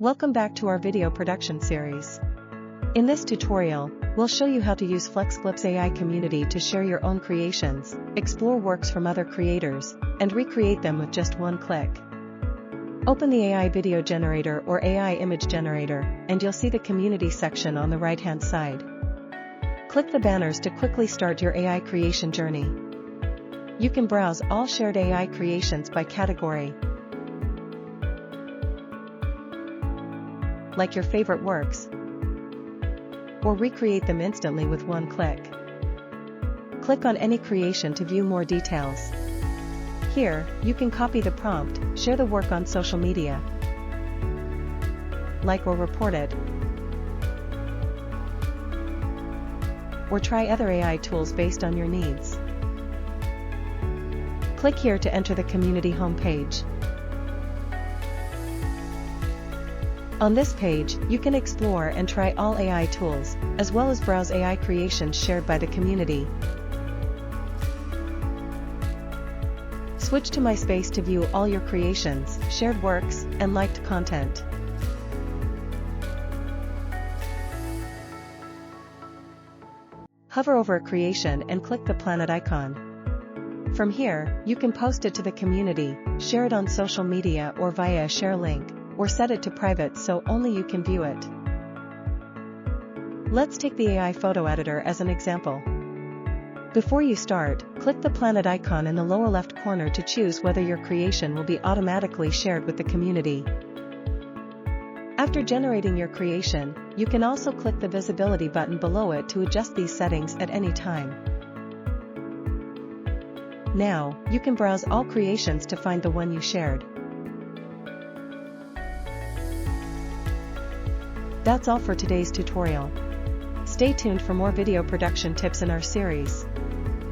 Welcome back to our video production series. In this tutorial, we'll show you how to use FlexClip's AI community to share your own creations, explore works from other creators, and recreate them with just one click. Open the AI video generator or AI image generator, and you'll see the community section on the right-hand side. Click the banners to quickly start your AI creation journey. You can browse all shared AI creations by category, like your favorite works, or recreate them instantly with one click. Click on any creation to view more details. Here, you can copy the prompt, share the work on social media, like or report it, or try other AI tools based on your needs. Click here to enter the community homepage. On this page, you can explore and try all AI tools, as well as browse AI creations shared by the community. Switch to My Space to view all your creations, shared works, and liked content. Hover over a creation and click the planet icon. From here, you can post it to the community, share it on social media or via a share link, or set it to private so only you can view it. Let's take the AI photo editor as an example. Before you start, click the planet icon in the lower left corner to choose whether your creation will be automatically shared with the community. After generating your creation, you can also click the visibility button below it to adjust these settings at any time. Now, you can browse all creations to find the one you shared. That's all for today's tutorial. Stay tuned for more video production tips in our series.